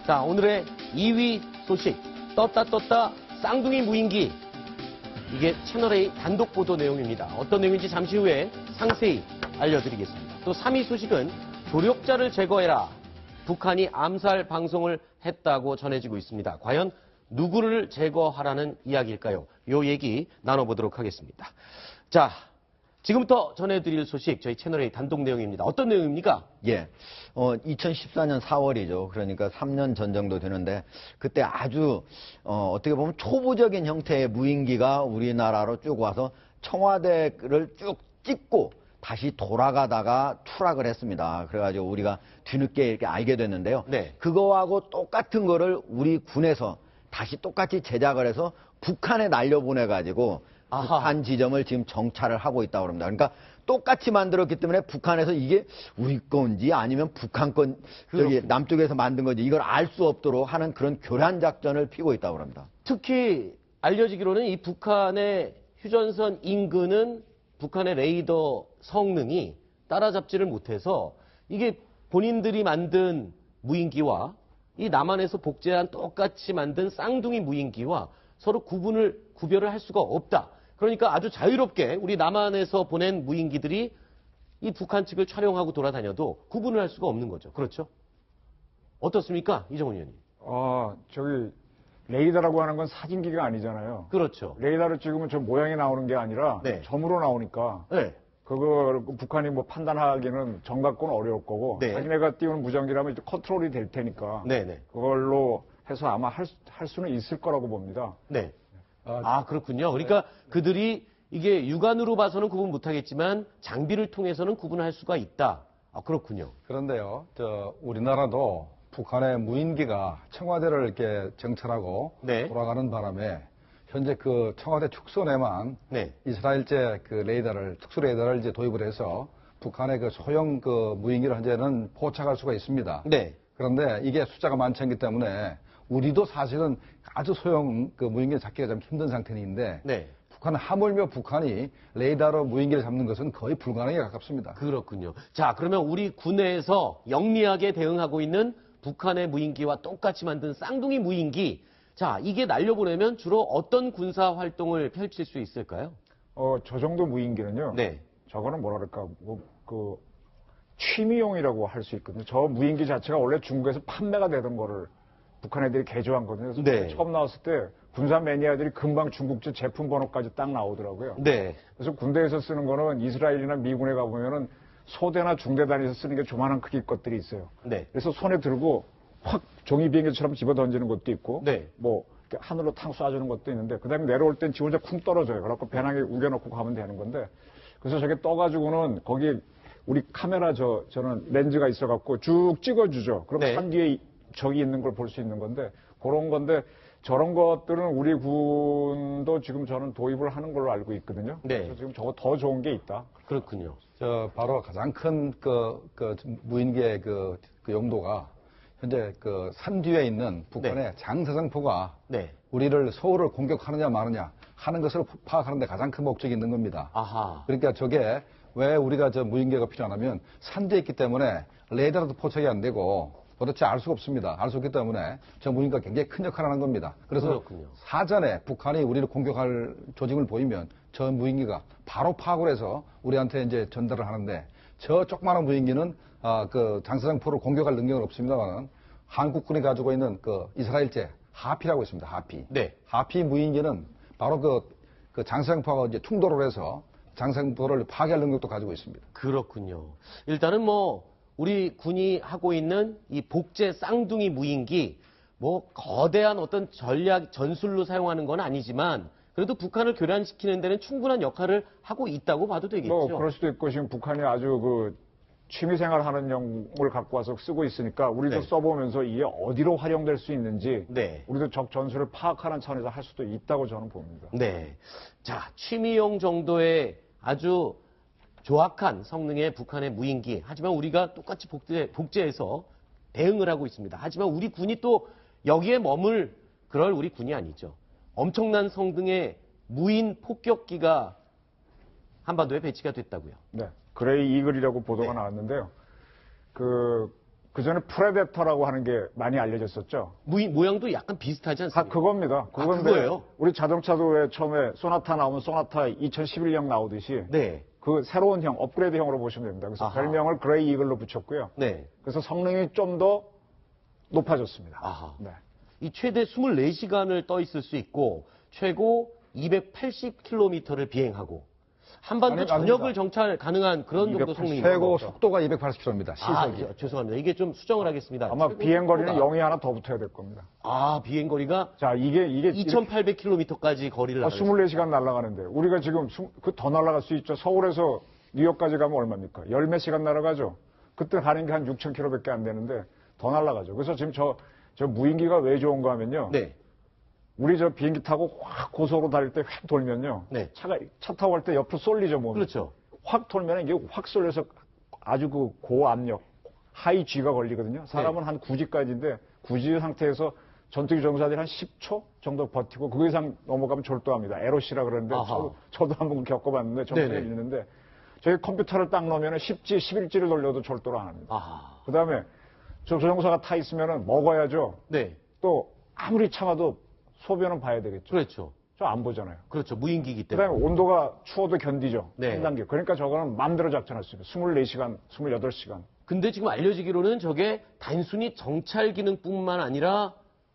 자, 오늘의 2위 소식. 떴다 쌍둥이 무인기. 이게 채널A 단독 보도 내용입니다. 어떤 내용인지 잠시 후에 상세히 알려드리겠습니다. 또 3위 소식은 조력자를 제거해라. 북한이 암살 방송을 했다고 전해지고 있습니다. 과연 누구를 제거하라는 이야기일까요? 이 얘기 나눠보도록 하겠습니다. 자, 지금부터 전해드릴 소식 저희 채널A 단독 내용입니다. 어떤 내용입니까? 예, 2014년 4월이죠. 그러니까 3년 전 정도 되는데 그때 아주 어떻게 보면 초보적인 형태의 무인기가 우리나라로 쭉 와서 청와대를 쭉 찍고 다시 돌아가다가 추락을 했습니다. 그래가지고 우리가 뒤늦게 이렇게 알게 됐는데요. 네. 그거하고 똑같은 거를 우리 군에서 다시 똑같이 제작을 해서 북한에 날려보내가지고 북한 지점을 지금 정찰을 하고 있다고 합니다. 그러니까 똑같이 만들었기 때문에 북한에서 이게 우리 건지 아니면 북한 건 저기 남쪽에서 만든 건지 이걸 알 수 없도록 하는 그런 교란 작전을 피고 있다고 합니다. 특히 알려지기로는 이 북한의 휴전선 인근은 북한의 레이더 성능이 따라잡지를 못해서 이게 본인들이 만든 무인기와 이 남한에서 복제한 똑같이 만든 쌍둥이 무인기와 서로 구별을 할 수가 없다. 그러니까 아주 자유롭게 우리 남한에서 보낸 무인기들이 이 북한 측을 촬영하고 돌아다녀도 구분을 할 수가 없는 거죠. 그렇죠? 어떻습니까? 이정훈 의원님. 저기 레이더라고 하는 건 사진기가 아니잖아요. 그렇죠. 레이더를 찍으면 저 모양이 나오는 게 아니라 네. 점으로 나오니까 네. 그거 북한이 뭐 판단하기는 정각고는 어려울 거고 네. 자기네가 띄우는 무전기라면 이제 컨트롤이 될 테니까 네네. 그걸로 해서 아마 할 수는 있을 거라고 봅니다. 네. 그렇군요. 그러니까 그들이 이게 육안으로 봐서는 구분 못하겠지만 장비를 통해서는 구분할 수가 있다. 그렇군요. 그런데요, 우리나라도 북한의 무인기가 청와대를 이렇게 정찰하고 네. 돌아가는 바람에 현재 그 청와대 축소 내만 네. 이스라엘제 그 레이더를 특수 레이더를 이제 도입을 해서 북한의 그 소형 그 무인기를 현재는 포착할 수가 있습니다. 네. 그런데 이게 숫자가 많지 않기 때문에 우리도 사실은 아주 소형 그 무인기를 잡기가 좀 힘든 상태인데 네. 북한은 하물며 북한이 레이더로 무인기를 잡는 것은 거의 불가능에 가깝습니다. 그렇군요. 자, 그러면 우리 군내에서 영리하게 대응하고 있는 북한의 무인기와 똑같이 만든 쌍둥이 무인기. 자, 이게 날려보내면 주로 어떤 군사 활동을 펼칠 수 있을까요? 저 정도 무인기는요. 네. 저거는 뭐라 그럴까? 취미용이라고 할 수 있거든요. 저 무인기 자체가 원래 중국에서 판매가 되던 거를 북한 애들이 개조한 거거든요. 그래서 네. 처음 나왔을 때 군사 매니아들이 금방 중국제 제품 번호까지 딱 나오더라고요. 네. 그래서 군대에서 쓰는 거는 이스라엘이나 미군에 가보면은 소대나 중대 단위에서 쓰는 게 조만한 크기 것들이 있어요. 네. 그래서 손에 들고 확 종이 비행기처럼 집어 던지는 것도 있고, 네. 뭐 이렇게 하늘로 탕 쏴주는 것도 있는데, 그다음에 내려올 땐 지 혼자 쿵 떨어져요. 그래갖고 배낭에 우겨놓고 가면 되는 건데, 그래서 저게 떠가지고는 거기 우리 카메라 저는 렌즈가 있어갖고 쭉 찍어주죠. 그럼 네. 산 뒤에 적이 있는 걸 볼 수 있는 건데 그런 건데 저런 것들은 우리 군도 지금 저는 도입을 하는 걸로 알고 있거든요. 네. 그래서 지금 저거 더 좋은 게 있다. 그렇군요. 바로 가장 큰 무인기의 그 용도가 현재 그 산 뒤에 있는 북한의 네. 장사정포가 네. 우리를 서울을 공격하느냐 마느냐 하는 것을 파악하는 데 가장 큰 목적이 있는 겁니다. 아하. 그러니까 저게 왜 우리가 저 무인기가 필요하냐면 산 뒤에 있기 때문에 레이더로도 포착이 안 되고 도대체 알 수가 없습니다. 알 수 없기 때문에 저 무인기가 굉장히 큰 역할을 하는 겁니다. 그래서 그렇군요. 사전에 북한이 우리를 공격할 조짐을 보이면 저 무인기가 바로 파악을 해서 우리한테 이제 전달을 하는데 저 조그마한 무인기는 그 장사정포를 공격할 능력은 없습니다만 한국군이 가지고 있는 그 이스라엘제 하피라고 있습니다. 하피. 네. 하피 무인기는 바로 그 장사정포하고 이제 충돌을 해서 장사정포를 파괴할 능력도 가지고 있습니다. 그렇군요. 일단은 우리 군이 하고 있는 이 복제 쌍둥이 무인기, 거대한 어떤 전술로 사용하는 건 아니지만, 그래도 북한을 교란시키는 데는 충분한 역할을 하고 있다고 봐도 되겠죠. 그럴 수도 있고 지금 북한이 아주 취미생활 하는 용을 갖고 와서 쓰고 있으니까 우리도 네. 써보면서 이게 어디로 활용될 수 있는지 네. 우리도 적 전술을 파악하는 차원에서 할 수도 있다고 저는 봅니다. 네. 자, 취미용 정도의 아주 조악한 성능의 북한의 무인기. 하지만 우리가 똑같이 복제해서 대응을 하고 있습니다. 하지만 우리 군이 또 여기에 그럴 우리 군이 아니죠. 엄청난 성능의 무인 폭격기가 한반도에 배치가 됐다고요. 네. 그레이 이글이라고 보도가 네. 나왔는데요. 그 그전에 프레데터라고 하는 게 많이 알려졌었죠. 모양도 약간 비슷하지 않습니까? 그겁니다. 그건데 그거예요? 우리 자동차도 왜 처음에 소나타 나오면 소나타 2011형 나오듯이 네. 그 새로운 형, 업그레이드형으로 보시면 됩니다. 그래서 아하. 별명을 그레이 이글로 붙였고요. 네. 그래서 성능이 좀 더 높아졌습니다. 아하. 네. 이 최대 24시간을 떠 있을 수 있고 최고 280km를 비행하고 한반도 아니, 전역을 아닙니다. 정찰 가능한 그런 정도 성능입니다. 최고 속도가 280km입니다. 시속이. 죄송합니다. 이게 좀 수정을 하겠습니다. 아마 최고 비행거리는 속도가- 0이 하나 더 붙어야 될 겁니다. 비행거리가 자, 이게 2,800km까지 거리를 나가요. 24시간 날아가는데 우리가 지금 그 더 날아갈 수 있죠. 서울에서 뉴욕까지 가면 얼마입니까? 열 몇 시간 날아가죠. 그때 가는 게 한 6,000km밖에 안 되는데 더 날아가죠. 그래서 지금 저 무인기가 왜 좋은가 하면요. 네. 우리 저 비행기 타고 확 고속으로 달릴 때 휙 돌면요. 네. 차 타고 갈 때 옆으로 쏠리죠, 몸이. 그렇죠. 확 돌면 이게 확 쏠려서 아주 그 고압력, 하이 G가 걸리거든요. 사람은 네. 한 9G까지인데 9G 상태에서 전투기 정사들이 한 10초 정도 버티고 그 이상 넘어가면 졸도합니다. 에로시라 그러는데 아하. 저도 한번 겪어봤는데 정신이 네네. 있는데 저희 컴퓨터를 딱 넣으면 10G, 11G를 돌려도 졸도를 안 합니다. 그 다음에 저 조종사가 타 있으면 먹어야죠. 네. 또 아무리 참아도 소변은 봐야 되겠죠. 그렇죠. 저 안 보잖아요. 그렇죠. 무인기이기 그 다음에 때문에. 온도가 추워도 견디죠. 네. 한 단계. 그러니까 저거는 마음대로 작전할 수 있어요. 24시간, 28시간. 근데 지금 알려지기로는 저게 단순히 정찰 기능뿐만 아니라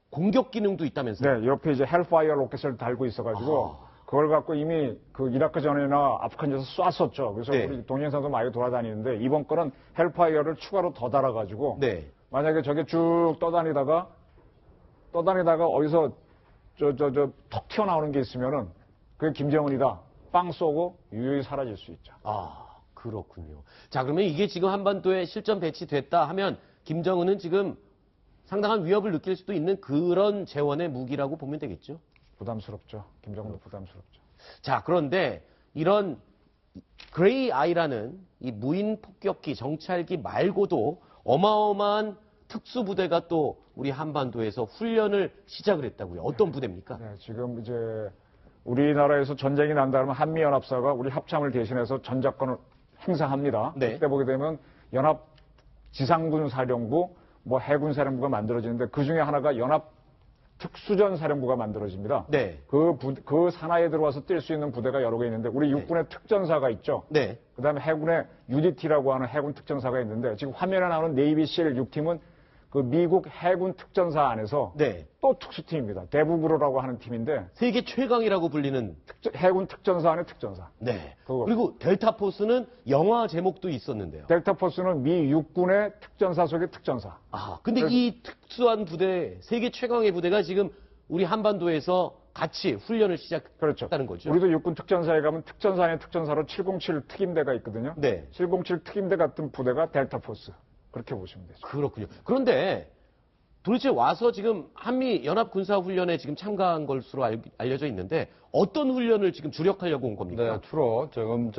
공격 기능도 있다면서요? 네, 옆에 이제 헬파이어 로켓을 달고 있어가지고 그걸 갖고 이미 그 이라크 전이나 아프간에서 쐈었죠. 그래서 네. 우리 동영상도 많이 돌아다니는데 이번 거는 헬파이어를 추가로 더 달아가지고 네. 만약에 저게 쭉 떠다니다가 어디서 톡 튀어나오는 게 있으면은 그게 김정은이다. 빵 쏘고 유유히 사라질 수 있죠. 그렇군요. 자, 그러면 이게 지금 한반도에 실전 배치됐다 하면 김정은은 지금 상당한 위협을 느낄 수도 있는 그런 재원의 무기라고 보면 되겠죠? 부담스럽죠. 김정은도 부담스럽죠. 자, 그런데 이런 그레이 아이라는 이 무인 폭격기, 정찰기 말고도 어마어마한 특수부대가 또 우리 한반도에서 훈련을 시작을 했다고요. 어떤 부대입니까? 네, 지금 이제 우리나라에서 전쟁이 난다 그러면 한미연합사가 우리 합참을 대신해서 전작권을 행사합니다. 네. 그때 보게 되면 연합 지상군사령부, 해군사령부가 만들어지는데 그 중에 하나가 연합 특수전사령부가 만들어집니다. 네. 그 산하에 들어와서 뛸 수 있는 부대가 여러 개 있는데 우리 육군의 특전사가 있죠. 네. 그다음에 해군의 UDT라고 하는 해군 특전사가 있는데 지금 화면에 나오는 네이비 실 6팀은 그 미국 해군 특전사 안에서 네. 또 특수팀입니다. 대북으로라고 하는 팀인데 세계 최강이라고 불리는 해군 특전사 안에 특전사. 네. 그거. 그리고 델타포스는 영화 제목도 있었는데요. 델타포스는 미 육군의 특전사 속의 특전사. 근데 이 특수한 부대, 세계 최강의 부대가 지금 우리 한반도에서 같이 훈련을 그렇죠. 시작했다는 거죠. 우리도 육군 특전사에 가면 특전사 안에 특전사로 707 특임대가 있거든요. 네. 707 특임대 같은 부대가 델타포스. 그렇게 보시면 되죠. 그렇군요. 그런데 도대체 와서 지금 한미 연합 군사 훈련에 지금 참가한 것으로 알려져 있는데 어떤 훈련을 지금 주력하려고 온 겁니까? 네, 주로 지금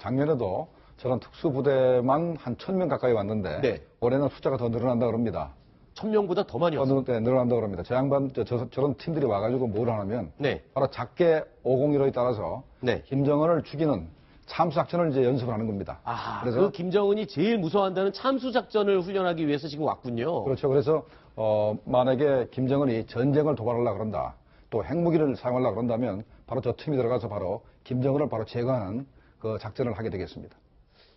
작년에도 저런 특수부대만 한 1,000명 가까이 왔는데 네. 올해는 숫자가 더 늘어난다 그럽니다. 1,000명보다 더 많이 왔어요. 늘어난다 그럽니다. 저런 팀들이 와가지고 뭘 하냐면 네. 바로 작게 501호에 따라서 네. 김정은을 죽이는 참수작전을 이제 연습을 하는 겁니다. 그 김정은이 제일 무서워한다는 참수 작전을 훈련하기 위해서 지금 왔군요. 그렇죠. 그래서 만약에 김정은이 전쟁을 도발하려고 그런다, 또 핵무기를 사용하려고 그런다면 바로 저 팀이 들어가서 바로 김정은을 바로 제거하는 그 작전을 하게 되겠습니다.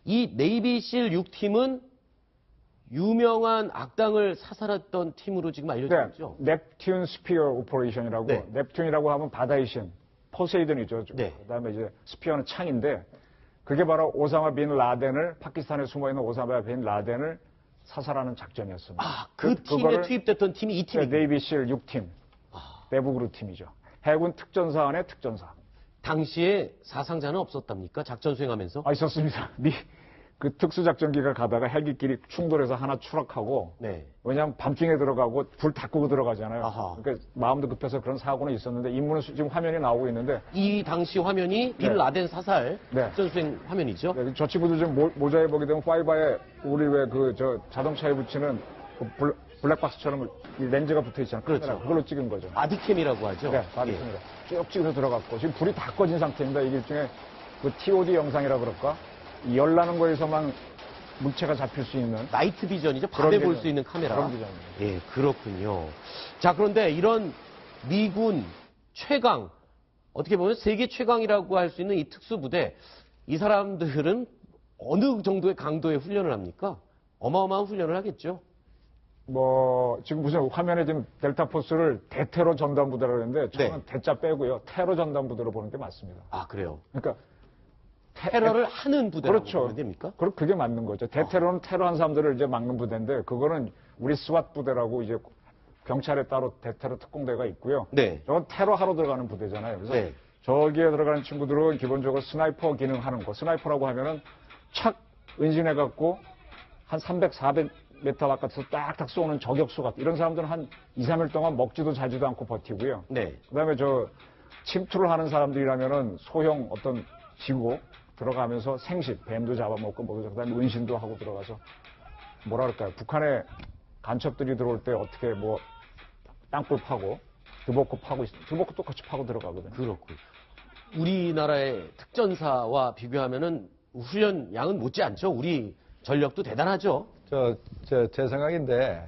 이 네이비실 6팀은 유명한 악당을 사살했던 팀으로 지금 알려져 있죠. 넵튠 스피어 오퍼레이션이라고 네. 넵튠이라고 하면 바다의 신, 포세이돈이죠. 네. 그다음에 이제 스피어는 창인데 그게 바로 오사마 빈 라덴을 파키스탄에 숨어 있는 오사마 빈 라덴을 사살하는 작전이었습니다. 그 팀에 그거를 투입됐던 팀이 이 팀이군요. 네이비실 6팀, 대북으로 팀이죠. 해군 특전사 안에 특전사. 당시에 사상자는 없었답니까? 작전 수행하면서? 있었습니다. 그 특수작전기가 가다가 헬기끼리 충돌해서 하나 추락하고 네. 왜냐하면 밤중에 들어가고 불 다 끄고 들어가잖아요. 아하. 그러니까 마음도 급해서 그런 사고는 있었는데 인물은 지금 화면이 나오고 있는데 이 당시 화면이 빈 라덴 사살 네. 작전 수행 화면이죠. 네, 저 친구들 좀 모자에 보게 되면 파이바에 우리 왜 자동차에 붙이는 그 블랙박스처럼 이 렌즈가 붙어 있잖아요. 그렇죠. 카메라. 그걸로 찍은 거죠. 바디캠이라고 하죠. 네, 맞습니다. 쭉 찍어서 들어갔고 지금 불이 다 꺼진 상태입니다. 이게 일종의 그 TOD 영상이라 그럴까? 이 열나는 거에서만 물체가 잡힐 수 있는 나이트 비전이죠. 그런 밤에 볼 비전. 수 있는 카메라. 그런 비전입니다. 예, 그렇군요. 자, 그런데 이런 미군 최강, 어떻게 보면 세계 최강이라고 할 수 있는 이 특수부대, 이 사람들은 어느 정도의 강도의 훈련을 합니까? 어마어마한 훈련을 하겠죠. 뭐 지금 무슨 화면에 지금 델타 포스를 대테러 전담부대라고 하는데 저는 대자 빼고요. 테러 전담부대로 보는 게 맞습니다. 아, 그래요. 그러니까 테러를 하는 부대라고 그렇죠. 보면 됩니까? 그게 맞는 거죠. 대테러는 테러한 사람들을 이제 막는 부대인데 그거는 우리 스왓 부대라고 이제 경찰에 따로 대테러 특공대가 있고요. 네. 저건 테러하러 들어가는 부대잖아요. 그래서 네. 저기에 들어가는 친구들은 기본적으로 스나이퍼 기능하는 거. 스나이퍼라고 하면은 착 은신해갖고 한 300, 400m 바깥에서 딱딱 쏘는 저격수 이런 사람들은 한 2, 3일 동안 먹지도 자지도 않고 버티고요. 네. 그다음에 침투를 하는 사람들이라면은 소형 어떤 지구 들어가면서 생식, 뱀도 잡아먹고 그다음에 은신도 하고 들어가서 뭐라 그럴까요? 북한의 간첩들이 들어올 때 어떻게 뭐 땅굴 파고 드버크 파고 드버크 똑같이 파고 들어가거든요. 그렇고. 우리나라의 특전사와 비교하면은 훈련 양은 못지 않죠. 우리 전력도 대단하죠. 제 생각인데,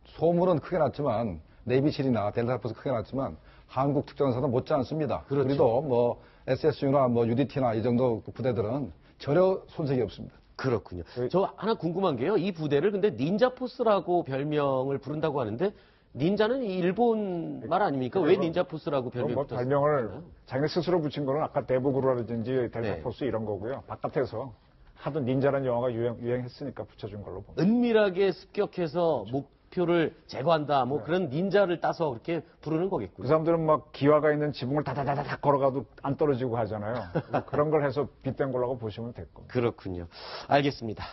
소물은 크게 났지만, 네이비실이나 델타포스 크게 났지만, 한국 특전사도 못지 않습니다. 그렇죠. 우리도 SSU나 UDT나 이 정도 부대들은 전혀 손색이 없습니다. 그렇군요. 저 하나 궁금한 게요. 이 부대를 근데 닌자포스라고 별명을 부른다고 하는데, 닌자는 이 일본 말 아닙니까? 왜 닌자포스라고 별명을 뭐 붙였어요? 별명을 자기 스스로 붙인 거는 아까 대부그루라든지 네. 델타포스 이런 거고요. 바깥에서 하도 닌자라는 영화가 유행했으니까 붙여준 걸로 봅니다. 은밀하게 습격해서 목표를 제거한다. 뭐 네. 그런 닌자를 따서 그렇게 부르는 그 거겠군요. 사람들은 막 기와가 있는 지붕을 다다다닥 걸어가도 안 떨어지고 하잖아요. 그런 걸 해서 빗댄 거라고 보시면 될 겁니다. 그렇군요. 알겠습니다.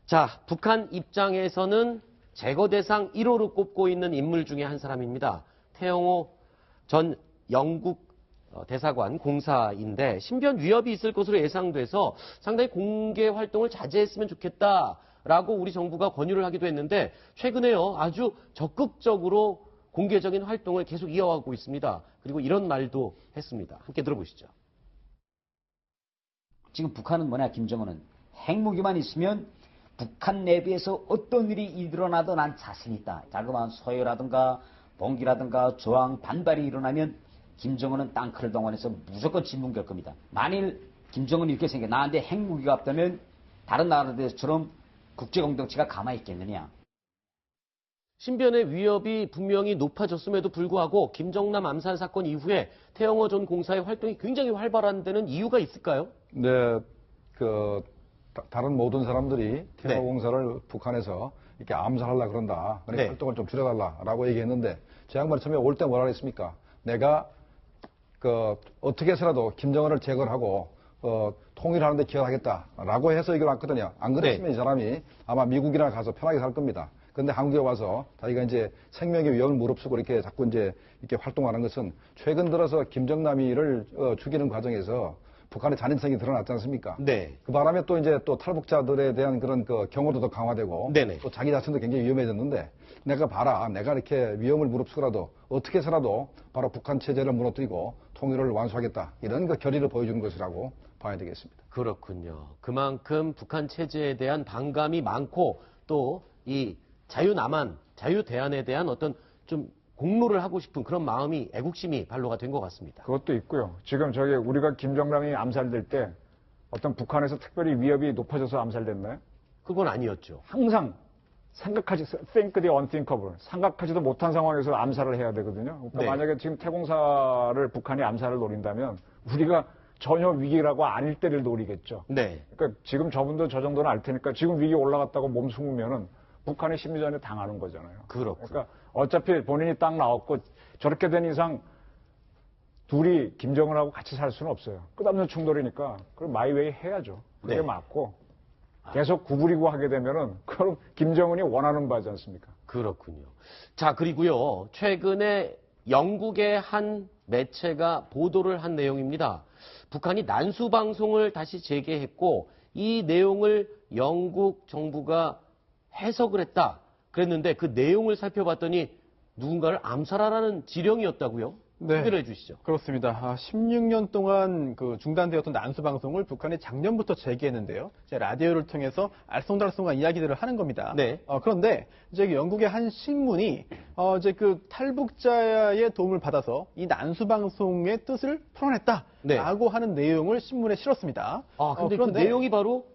자, 북한 입장에서는 제거 대상 1호로 꼽고 있는 인물 중에 한 사람입니다. 태영호 전 영국 대사관 공사인데 신변 위협이 있을 것으로 예상돼서 상당히 공개 활동을 자제했으면 좋겠다라고 우리 정부가 권유를 하기도 했는데 최근에요 아주 적극적으로 공개적인 활동을 계속 이어가고 있습니다. 그리고 이런 말도 했습니다. 함께 들어보시죠. 지금 북한은 뭐냐, 김정은은 핵무기만 있으면 북한 내부에서 어떤 일이 일어나도 난 자신 있다. 자그마한 서해라든가 봉기라든가 저항 반발이 일어나면 김정은은 땅크를 동원해서 무조건 진문 걸 겁니다. 만일 김정은이 이렇게 생겨 나한테 핵무기가 없다면 다른 나라들처럼 국제공동체가 가만히 있겠느냐. 신변의 위협이 분명히 높아졌음에도 불구하고 김정남 암살 사건 이후에 태영호 전 공사의 활동이 굉장히 활발한 데는 이유가 있을까요? 네, 다른 모든 사람들이 태영호 공사를 북한에서 이렇게 암살하려고 그런다. 그러니까 활동을 좀 줄여달라라고 얘기했는데, 제 양반이 처음에 올 때 뭐라 그랬습니까? 내가, 어떻게 해서라도 김정은을 제거하고, 통일하는데 기여하겠다라고 해서 이걸 왔거든요. 안 그랬으면 이 사람이 아마 미국이나 가서 편하게 살 겁니다. 근데 한국에 와서 자기가 이제 생명의 위험을 무릅쓰고 이렇게 자꾸 이제 이렇게 활동하는 것은 최근 들어서 김정남이를 죽이는 과정에서 북한의 잔인성이 드러났지 않습니까? 네. 그 바람에 또 이제 또 탈북자들에 대한 그런 경호도 더 강화되고 네네. 또 자기 자신도 굉장히 위험해졌는데 내가 봐라. 내가 이렇게 위험을 무릅쓰고라도 어떻게 해서라도 바로 북한 체제를 무너뜨리고 통일을 완수하겠다. 이런 결의를 보여주는 것이라고 봐야 되겠습니다. 그렇군요. 그만큼 북한 체제에 대한 반감이 많고 또 이 자유남한, 자유대한에 대한 어떤 좀 공로를 하고 싶은 그런 마음이 애국심이 발로가 된 것 같습니다. 그것도 있고요. 지금 우리가 김정남이 암살될 때 어떤 북한에서 특별히 위협이 높아져서 암살됐나요? 그건 아니었죠. 항상 think the unthinkable. 생각하지도 못한 상황에서 암살을 해야 되거든요. 그러니까 네. 만약에 지금 태공사를 북한이 암살을 노린다면 우리가 전혀 위기라고 아닐 때를 노리겠죠. 네. 그러니까 지금 저분도 저 정도는 알 테니까 지금 위기 올라갔다고 몸 숨으면은 북한의 심리전에 당하는 거잖아요. 그렇군요. 그러니까 어차피 본인이 딱 나왔고 저렇게 된 이상 둘이 김정은하고 같이 살 수는 없어요. 끝없는 충돌이니까 그럼 마이웨이 해야죠. 그게 네. 맞고 계속 구부리고 하게 되면은 그럼 김정은이 원하는 바지 않습니까? 그렇군요. 자, 그리고요. 최근에 영국의 한 매체가 보도를 한 내용입니다. 북한이 난수 방송을 다시 재개했고 이 내용을 영국 정부가 해석을 했다. 그랬는데 그 내용을 살펴봤더니 누군가를 암살하라는 지령이었다고요? 네. 소개를 해주시죠. 그렇습니다. 16년 동안 그 중단되었던 난수 방송을 북한이 작년부터 재개했는데요. 이제 라디오를 통해서 알쏭달쏭한 이야기들을 하는 겁니다. 네. 그런데 이제 그 영국의 한 신문이 이제 그 탈북자의 도움을 받아서 이 난수 방송의 뜻을 풀어냈다라고 하는 내용을 신문에 실었습니다. 근데 그 내용이 바로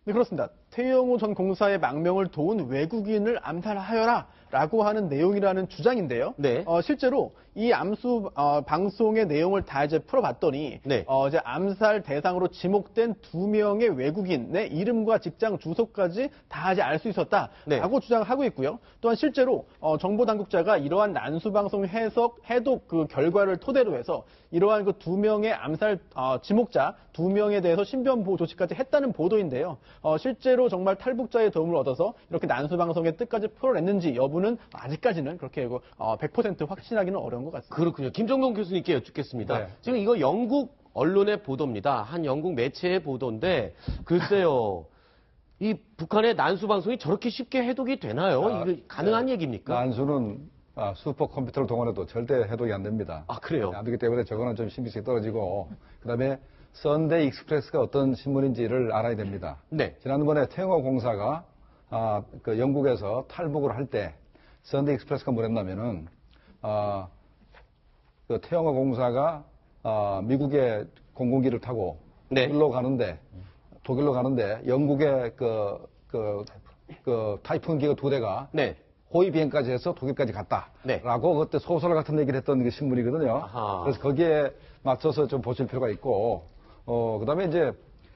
네, 그렇습니다. 태영호 전 공사의 망명을 도운 외국인을 암살하여라 라고 하는 내용이라는 주장인데요. 네. 실제로 이 암수 방송의 내용을 다 이제 풀어봤더니 네. 이제 암살 대상으로 지목된 2명의 외국인의 이름과 직장 주소까지 다 이제 알 수 있었다라고 네. 주장하고 있고요. 또한 실제로 정보 당국자가 이러한 난수 방송 해독 그 결과를 토대로 해서 이러한 그 2명의 암살 지목자 2명에 대해서 신변 보호 조치까지 했다는 보도인데요. 실제로 정말 탈북자의 도움을 얻어서 이렇게 난수 방송의 뜻까지 풀어냈는지 여부는 아직까지는 그렇게 100% 확신하기는 어려운 것 같습니다. 그렇군요. 김정동 교수님께 여쭙겠습니다. 네. 지금 이거 영국 언론의 보도입니다. 한 영국 매체의 보도인데 글쎄요. 이 북한의 난수 방송이 저렇게 쉽게 해독이 되나요? 이거 가능한 얘기입니까? 난수는 슈퍼컴퓨터를 동원해도 절대 해독이 안 됩니다. 그래요? 안 되기 때문에 저거는 좀 신빙성이 떨어지고 그다음에 선데이 익스프레스가 어떤 신문인지를 알아야 됩니다. 네. 지난번에 태영호 공사가 그 영국에서 탈북을 할 때 선데이 익스프레스가 뭐랬냐면은 그 태영호 공사가 미국의 공군기를 타고 네. 독일로 가는데 영국의 그 타이푼기가 2대가 네. 호위 비행까지 해서 독일까지 갔다. 네. 라고 그때 소설 같은 얘기를 했던 게 신문이거든요. 아하. 그래서 거기에 맞춰서 좀 보실 필요가 있고, 그 다음에 이제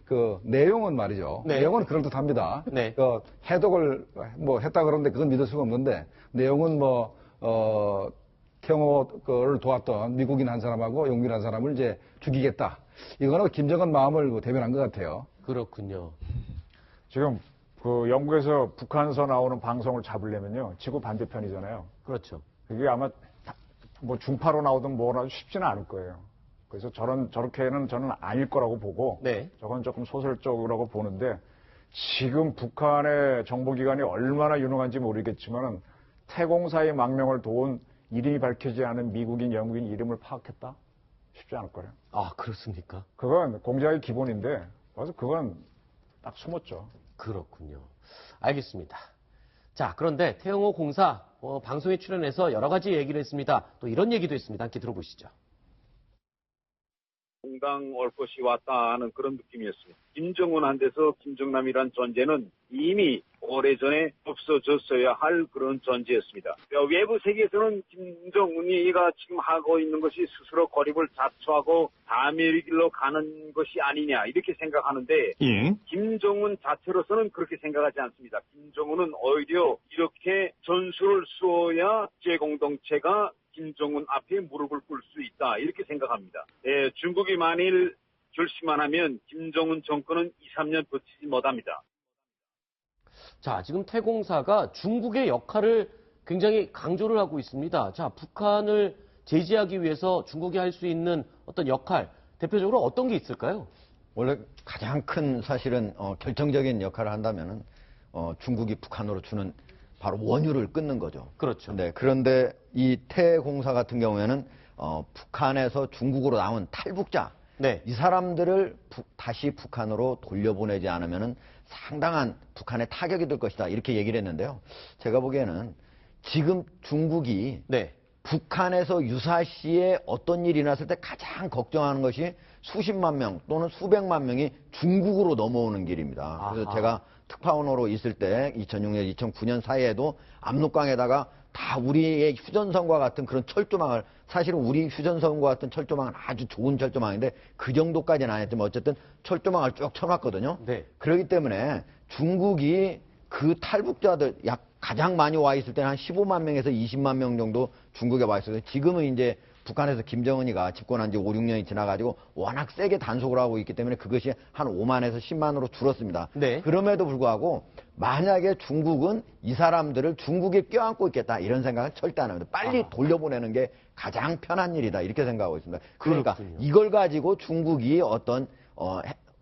그 내용은 말이죠. 네. 내용은 그럴듯합니다. 네. 그 해독을 뭐 했다 그러는데 그건 믿을 수가 없는데 내용은 태영호를 도왔던 미국인 한 사람하고 영국인 한 사람을 이제 죽이겠다. 이거는 김정은 마음을 대변한 것 같아요. 그렇군요. 지금 그 영국에서 북한서 나오는 방송을 잡으려면요. 지구 반대편이잖아요. 그렇죠. 그게 아마 뭐 중파로 나오든 뭐라도 쉽지는 않을 거예요. 그래서 저렇게는 저는 아닐 거라고 보고 네. 저건 조금 소설적이라고 보는데 지금 북한의 정보기관이 얼마나 유능한지 모르겠지만 태공사의 망명을 도운 이름이 밝혀지지 않은 미국인, 영국인 이름을 파악했다? 쉽지 않을 거예요. 그렇습니까? 그건 공작의 기본인데 그래서 그건 딱 숨었죠. 그렇군요. 알겠습니다. 자, 그런데 태영호 공사 방송에 출연해서 여러 가지 얘기를 했습니다. 또 이런 얘기도 했습니다. 함께 들어보시죠. 공당 올 것이 왔다 하는 그런 느낌이었습니다. 김정은한테서 김정남이란 존재는 이미 오래전에 없어졌어야 할 그런 존재였습니다. 외부 세계에서는 김정은이가 지금 하고 있는 것이 스스로 고립을 자초하고 다멸의 길로 가는 것이 아니냐 이렇게 생각하는데 김정은 자체로서는 그렇게 생각하지 않습니다. 김정은은 오히려 이렇게 전술을 쏘야 국제공동체가 김정은 앞에 무릎을 꿇을 수 있다 이렇게 생각합니다. 중국이 만일 결심만 하면 김정은 정권은 2, 3년 버티지 못합니다. 자, 지금 태공사가 중국의 역할을 굉장히 강조를 하고 있습니다. 자, 북한을 제지하기 위해서 중국이 할 수 있는 어떤 역할, 대표적으로 어떤 게 있을까요? 원래 가장 큰 사실은 결정적인 역할을 한다면은 중국이 북한으로 주는 바로 원유를 끊는 거죠. 그렇죠. 네, 그런데 이 태공사 같은 경우에는 북한에서 중국으로 나온 탈북자, 네. 이 사람들을 다시 북한으로 돌려보내지 않으면은 상당한 북한의 타격이 될 것이다 이렇게 얘기를 했는데요. 제가 보기에는 지금 중국이 네. 북한에서 유사시에 어떤 일이 났을 때 가장 걱정하는 것이 수십만 명 또는 수백만 명이 중국으로 넘어오는 길입니다. 그래서 아하. 제가 특파원으로 있을 때 2006년, 2009년 사이에도 압록강에다가 다 우리의 휴전선과 같은 그런 철조망을, 사실은 우리 휴전선과 같은 철조망은 아주 좋은 철조망인데 그 정도까지는 안 했지만 어쨌든 철조망을 쭉 쳐놨거든요. 네. 그렇기 때문에 중국이 그 탈북자들 가장 많이 와 있을 때는 한 15만 명에서 20만 명 정도 중국에 와 있어요. 지금은 이제 북한에서 김정은이가 집권한 지 5, 6년이 지나가지고 워낙 세게 단속을 하고 있기 때문에 그것이 한 5만에서 10만으로 줄었습니다. 네. 그럼에도 불구하고 만약에 중국은 이 사람들을 중국에 껴안고 있겠다 이런 생각은 절대 안 합니다. 빨리 돌려보내는 게 가장 편한 일이다 이렇게 생각하고 있습니다. 그러니까 그렇군요. 이걸 가지고 중국이 어떤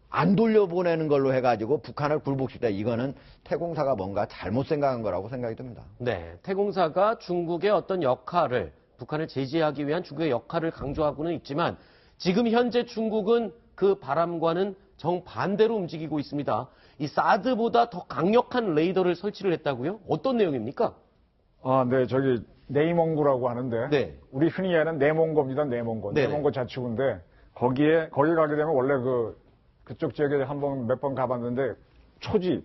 안 돌려보내는 걸로 해가지고 북한을 굴복시키다 이거는 태공사가 뭔가 잘못 생각한 거라고 생각이 듭니다. 네. 태공사가 중국의 어떤 역할을 북한을 제재하기 위한 중국의 역할을 강조하고는 있지만 지금 현재 중국은 그 바람과는 정반대로 움직이고 있습니다. 이 사드보다 더 강력한 레이더를 설치를 했다고요? 어떤 내용입니까? 네, 저기 네이몽고라고 하는데 네. 우리 흔히 하는 내몽고입니다. 내몽고. 네네. 내몽고 자치구인데 거기 가게 되면 원래 그쪽 지역에 몇 번 가봤는데 초지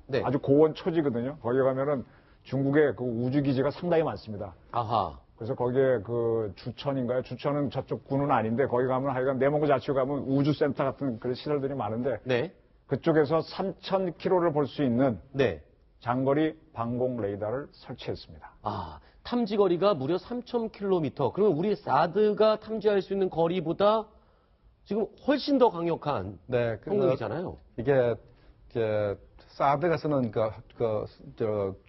네. 아주 고원 초지거든요. 거기 가면은 중국의 그 우주 기지가 상당히 많습니다. 아하. 그래서 거기에 그 주천인가요? 주천은 저쪽 구는 아닌데 거기 가면 하여간 내몽고 자치구 가면 우주센터 같은 그런 시설들이 많은데 네. 그쪽에서 3,000km를 볼 수 있는 네. 장거리 방공 레이더를 설치했습니다. 탐지 거리가 무려 3,000km. 그러면 우리 사드가 탐지할 수 있는 거리보다 지금 훨씬 더 강력한 네, 성능이잖아요. 이게 사드가 쓰는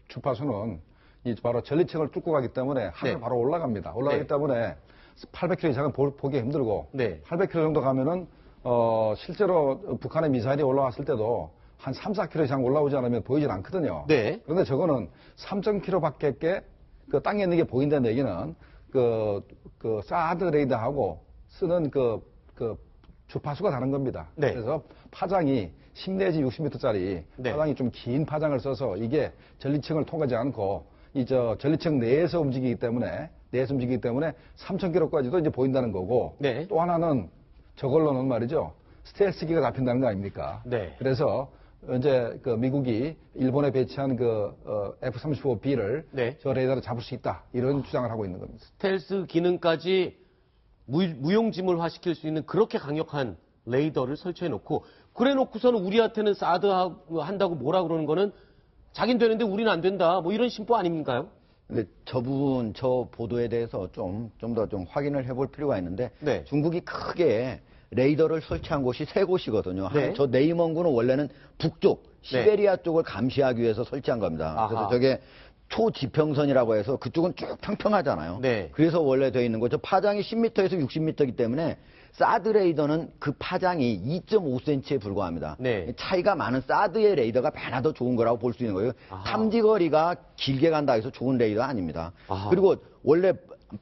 주파수는 이 바로 전리층을 뚫고 가기 때문에 하늘 네. 바로 올라갑니다. 올라가기 네. 때문에 800km 이상은 보기 힘들고 네. 800km 정도 가면은 실제로 북한의 미사일이 올라왔을 때도 한 3, 4km 이상 올라오지 않으면 보이질 않거든요. 네. 그런데 저거는 3,000km 밖에 그 땅에 있는 게 보인다는 얘기는 그 사드 레이더하고 쓰는 그 주파수가 다른 겁니다. 네. 그래서 파장이 10 내지 60m짜리 네. 파장이 좀 긴 파장을 써서 이게 전리층을 통하지 않고 전리층 내에서 움직이기 때문에 3,000km까지도 이제 보인다는 거고 네. 또 하나는 저걸로는 말이죠. 스텔스기가 잡힌다는 거 아닙니까? 네. 그래서 이제 미국이 일본에 배치한 F-35B를 네. 저 레이더로 잡을 수 있다 이런 주장을 하고 있는 겁니다. 스텔스 기능까지 무용지물화 시킬 수 있는 그렇게 강력한 레이더를 설치해 놓고 그래 놓고서는 우리한테는 사드 한다고 뭐라 그러는 거는 자긴 되는데 우리는 안 된다. 뭐 이런 심보 아닌가요? 근데 저 보도에 대해서 좀 더 확인을 해볼 필요가 있는데 네. 중국이 크게 레이더를 설치한 곳이 3곳이거든요. 네. 저 네이먼구는 원래는 북쪽 시베리아 쪽을 감시하기 위해서 설치한 겁니다. 아하. 그래서 저게 초지평선이라고 해서 그쪽은 쭉 평평하잖아요. 네. 그래서 원래 되어 있는 거죠. 파장이 10m에서 60m이기 때문에 사드 레이더는 그 파장이 2.5cm에 불과합니다. 네. 차이가 많은 사드의 레이더가 배나 더 좋은 거라고 볼 수 있는 거예요. 아하. 탐지거리가 길게 간다 해서 좋은 레이더 아닙니다. 아하. 그리고 원래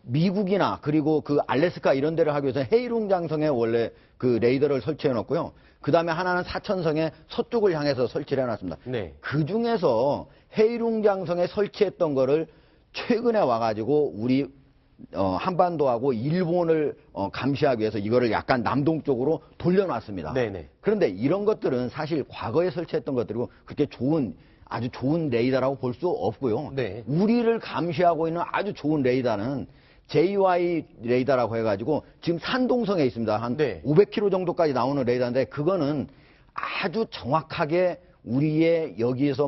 미국이나 그리고 그 알래스카 이런 데를 하기 위해서 헤이룽장성에 원래 그 레이더를 설치해 놓고요. 그 다음에 하나는 사천성의 서쪽을 향해서 설치를 해놨습니다. 네. 그 중에서 헤이룽장성에 설치했던 거를 최근에 와가지고 우리 한반도하고 일본을 감시하기 위해서 이거를 약간 남동쪽으로 돌려놨습니다. 네네. 그런데 이런 것들은 사실 과거에 설치했던 것들이고 그렇게 아주 좋은 레이더라고 볼 수 없고요. 네. 우리를 감시하고 있는 아주 좋은 레이더는 JY 레이더라고 해가지고 지금 산동성에 있습니다. 한 네. 500km 정도까지 나오는 레이더인데 그거는 아주 정확하게 우리의 여기에서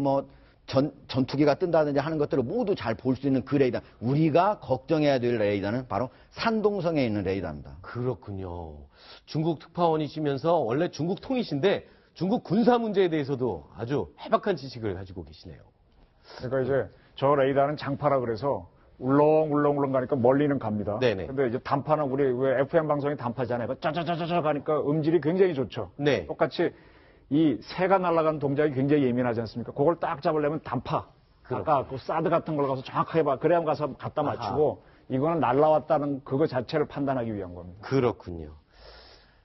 전투기가 뜬다든지 하는 것들을 모두 잘 볼 수 있는 그 레이더. 우리가 걱정해야 될 레이더는 바로 산동성에 있는 레이더입니다. 그렇군요. 중국 특파원이시면서 원래 중국 통이신데 중국 군사 문제에 대해서도 아주 해박한 지식을 가지고 계시네요. 그러니까 이제 저 레이더는 장파라 그래서 울렁울렁 가니까 멀리는 갑니다. 네네. 근데 이제 단파는 우리 왜 FM 방송이 단파잖아요. 짜자자자자 가니까 음질이 굉장히 좋죠. 네. 똑같이 이 새가 날아가는 동작이 굉장히 예민하지 않습니까? 그걸 딱 잡으려면 단파. 아까 그 사드 같은 걸 가서 정확하게 그래야 가서 갖다 맞추고 이거는 날라왔다는 그거 자체를 판단하기 위한 겁니다. 그렇군요.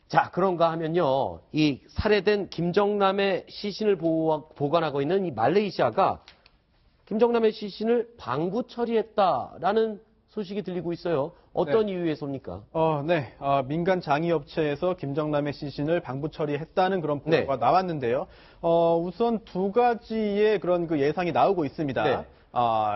자, 그런가 하면요. 이 살해된 김정남의 시신을 보관하고 있는 이 말레이시아가 김정남의 시신을 방부 처리했다라는 소식이 들리고 있어요. 어떤 이유에서입니까? 네. 민간 장의업체에서 김정남의 시신을 방부 처리했다는 그런 보도가 나왔는데요. 우선 두 가지의 그런 그 예상이 나오고 있습니다. 네.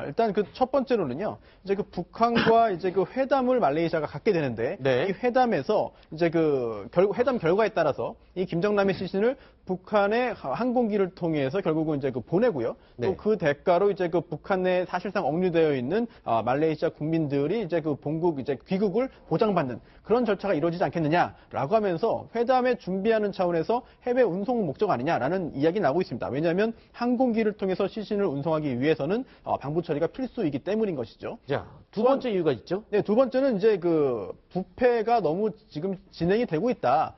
일단 그 첫 번째로는요. 이제 그 북한과 이제 그 회담을 말레이시아가 갖게 되는데 네. 이 회담에서 이제 그 회담 결과에 따라서 이 김정남의 시신을 북한의 항공기를 통해서 결국은 이제 그 보내고요. 네. 또 그 대가로 이제 그 북한 내에 사실상 억류되어 있는 말레이시아 국민들이 이제 그 귀국을 보장받는 그런 절차가 이루어지지 않겠느냐라고 하면서 회담에 준비하는 차원에서 해외 운송 목적 아니냐라는 이야기 나오고 있습니다. 왜냐하면 항공기를 통해서 시신을 운송하기 위해서는 방부 처리가 필수이기 때문인 것이죠. 자, 두 번째 이유가 있죠? 네, 두 번째는 이제 그 부패가 너무 지금 진행이 되고 있다.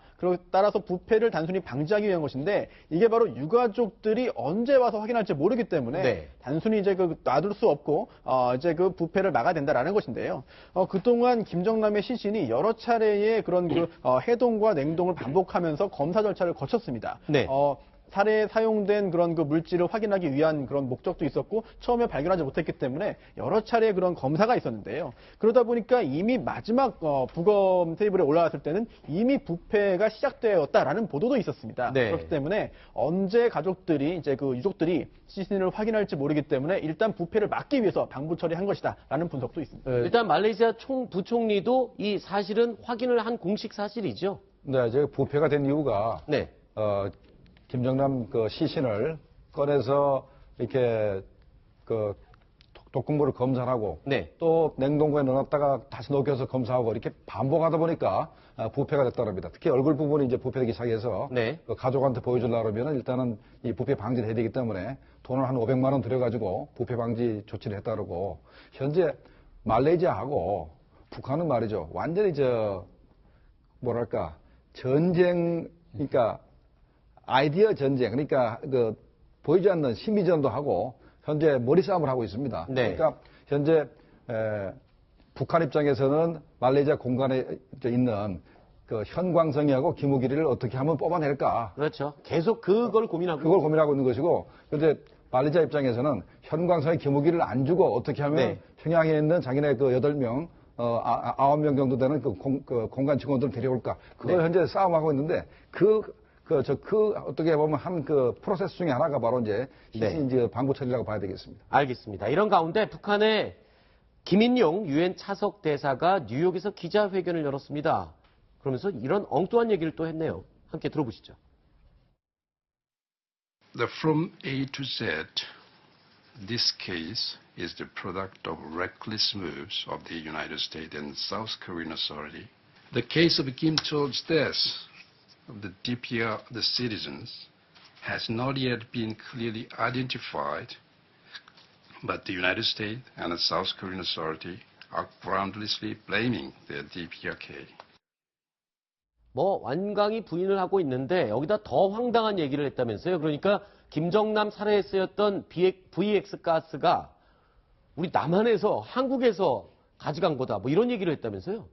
따라서 부패를 단순히 방지하기 위한 것인데 이게 바로 유가족들이 언제 와서 확인할지 모르기 때문에 네. 단순히 이제 놔둘 수 없고 이제 그 부패를 막아야 된다라는 것인데요. 그동안 김정남의 시신이 여러 차례의 그런 해동과 냉동을 반복하면서 검사 절차를 거쳤습니다. 네. 살해에 사용된 그런 물질을 확인하기 위한 그런 목적도 있었고 처음에 발견하지 못했기 때문에 여러 차례의 그런 검사가 있었는데요. 그러다 보니까 이미 마지막 부검 테이블에 올라왔을 때는 이미 부패가 시작되었다라는 보도도 있었습니다. 네. 그렇기 때문에 언제 가족들이 이제 유족들이 시신을 확인할지 모르기 때문에 일단 부패를 막기 위해서 방부 처리한 것이다라는 분석도 있습니다. 일단 말레이시아 부총리도 이 사실은 확인을 한 공식 사실이죠. 네, 이제 부패가 된 이유가 네. 김정남 시신을 꺼내서 이렇게 독극물을 검사하고 네. 또 냉동고에 넣어놨다가 다시 녹여서 검사하고 이렇게 반복하다 보니까 부패가 됐다고 합니다. 특히 얼굴 부분이 이제 부패되기 시작해서 네. 가족한테 보여주려고 그러면 일단은 이 부패 방지를 해야 되기 때문에 돈을 한 500만 원 들여가지고 부패 방지 조치를 했다고 그러고 현재 말레이시아하고 북한은 말이죠. 완전히 뭐랄까 전쟁 그러니까 아이디어 전쟁, 그러니까 보이지 않는 심리전도 하고 현재 머리싸움을 하고 있습니다. 네. 그러니까 현재 북한 입장에서는 말레이시아 공간에 있는 현광성이하고 김우길이를 어떻게 하면 뽑아낼까? 그렇죠. 계속 그걸 고민하고 그걸 고민하고 있는 것이고, 그런데 말레이시아 입장에서는 현광성의 김우길을 안 주고 어떻게 하면 네. 평양에 있는 자기네 8명, 9명 정도 되는 공간 직원들을 데려올까? 그걸 네. 현재 싸움하고 있는데 어떻게 보면 한 프로세스 중에 하나가 바로 이제 시신 네. 방부 처리라고 봐야 되겠습니다. 알겠습니다. 이런 가운데 북한의 김인용 유엔 차석 대사가 뉴욕에서 기자회견을 열었습니다. 그러면서 이런 엉뚱한 얘기를 또 했네요. 함께 들어보시죠. From A to Z, this case is the product of reckless moves of the United States and South Korean authority. The case of Kim Chul's death of the DPR, the citizens, has not yet been clearly identified, but the United States and the South Korean authority are groundlessly blaming the DPRK. 완강히 부인을 하고 있는데 여기다 더 황당한 얘기를 했다면서요. 그러니까 김정남 살해에 쓰였던 VX 가스가 우리 남한에서 한국에서 가져간 거다. 이런 얘기를 했다면서요.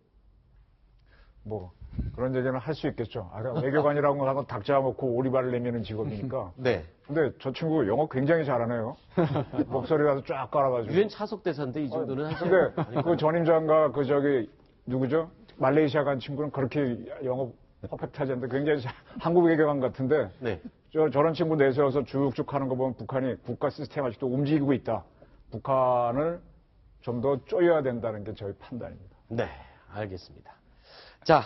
그런 얘기는 할 수 있겠죠. 외교관이라고 하고 닭 잡아먹고 오리발을 내미는 직업이니까. 네. 근데 저 친구 영어 굉장히 잘하네요. 목소리라도 쫙 깔아가지고. 유엔 차석 대사인데 이 정도는 하시죠. 근데 그 전임 장관 누구죠? 말레이시아 간 친구는 그렇게 영어 퍼펙트 하지 않는데 굉장히 한국 외교관 같은데 네. 저런 친구 내세워서 쭉쭉 하는 거 보면 북한이 국가 시스템 아직도 움직이고 있다. 북한을 좀 더 쪼여야 된다는 게 저희 판단입니다. 네, 알겠습니다. 자,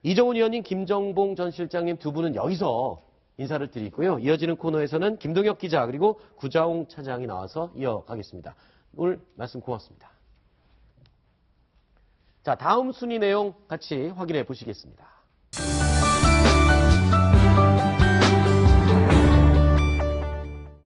이정훈 의원님, 김정봉 전 실장님 두 분은 여기서 인사를 드리고요. 이어지는 코너에서는 김동혁 기자 그리고 구자홍 차장이 나와서 이어가겠습니다. 오늘 말씀 고맙습니다. 자, 다음 순위 내용 같이 확인해 보시겠습니다.